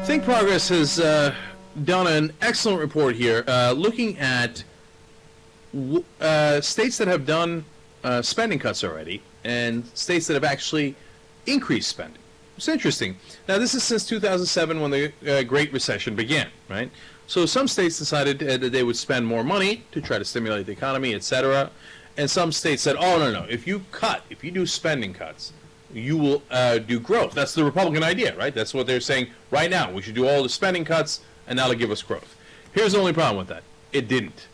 Think Progress has done an excellent report here looking at states that have done spending cuts already and states that have actually increased spending. It's interesting. Now, this is since 2007 when the Great Recession began, right? So some states decided that they would spend more money to try to stimulate the economy, etc. And some states said, oh, no, if you do spending cuts, you will do growth. That's the Republican idea, right? That's what they're saying right now. We should do all the spending cuts, and that'll give us growth. Here's the only problem with that. It didn't.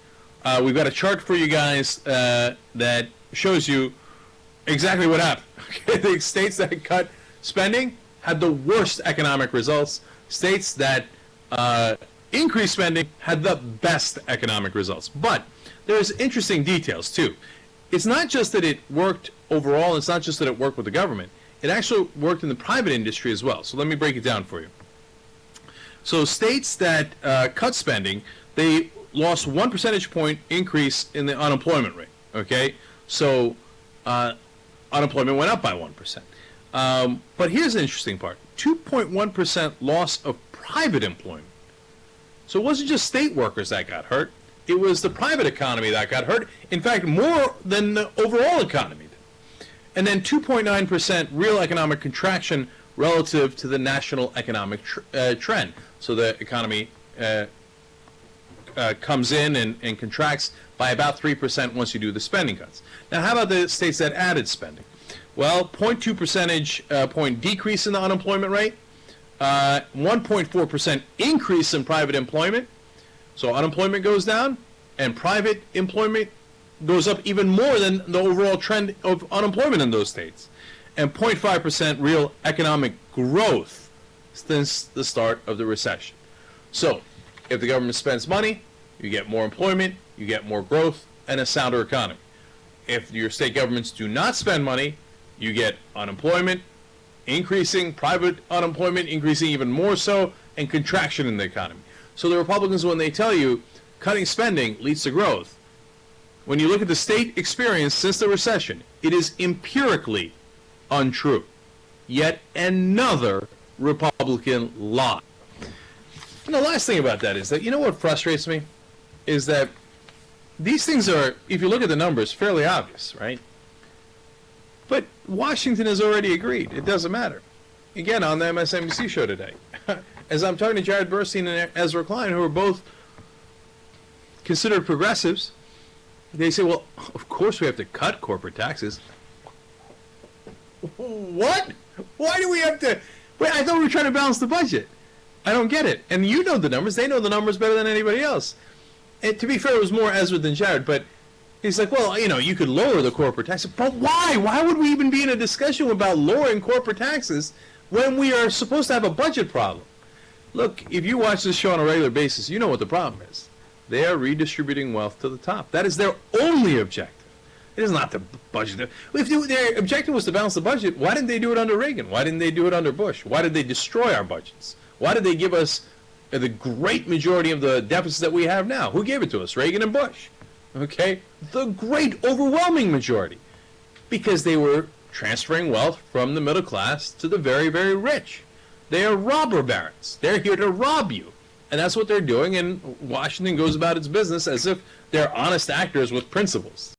We've got a chart for you guys that shows you exactly what happened. The states that cut spending had the worst economic results. States that increased spending had the best economic results. But there's interesting details, too. It's not just that it worked overall. It's not just that it worked with the government. It actually worked in the private industry as well. So let me break it down for you. So states that cut spending, they lost 1 percentage point increase in the unemployment rate. Okay, so unemployment went up by 1%. But here's the interesting part: 2.1% loss of private employment. So it wasn't just state workers that got hurt. It was the private economy that got hurt. In fact, more than the overall economy did. And then 2.9% real economic contraction relative to the national economic trend. So the economy comes in and contracts by about 3% once you do the spending cuts. Now, how about the states that added spending? Well, 0.2 percentage point decrease in the unemployment rate, 1.4% increase in private employment. So unemployment goes down, and private employment goes up even more than the overall trend of unemployment in those states. And 0.5% real economic growth since the start of the recession. So, if the government spends money, you get more employment, you get more growth, and a sounder economy. If your state governments do not spend money, you get unemployment increasing, private unemployment increasing even more so, and contraction in the economy. So the Republicans, when they tell you cutting spending leads to growth, when you look at the state experience since the recession, it is empirically untrue. Yet another Republican lie. And the last thing about that is that, you know what frustrates me? Is that these things are, if you look at the numbers, fairly obvious, right? But Washington has already agreed. It doesn't matter. Again, on the MSNBC show today, as I'm talking to Jared Bernstein and Ezra Klein, who are both considered progressives, they say, well, of course we have to cut corporate taxes. What? Why do we have to? Wait, I thought we were trying to balance the budget. I don't get it. And you know the numbers. They know the numbers better than anybody else. And to be fair, it was more Ezra than Jared, but he's like, well, you know, you could lower the corporate taxes. But why? Why would we even be in a discussion about lowering corporate taxes when we are supposed to have a budget problem? Look, if you watch this show on a regular basis, you know what the problem is. They are redistributing wealth to the top. That is their only objective. It is not the budget. If their objective was to balance the budget, why didn't they do it under Reagan? Why didn't they do it under Bush? Why did they destroy our budgets? Why did they give us the great majority of the deficits that we have now? Who gave it to us? Reagan and Bush. Okay? The great overwhelming majority. Because they were transferring wealth from the middle class to the very, very rich. They are robber barons. They're here to rob you. And that's what they're doing, and Washington goes about its business as if they're honest actors with principles.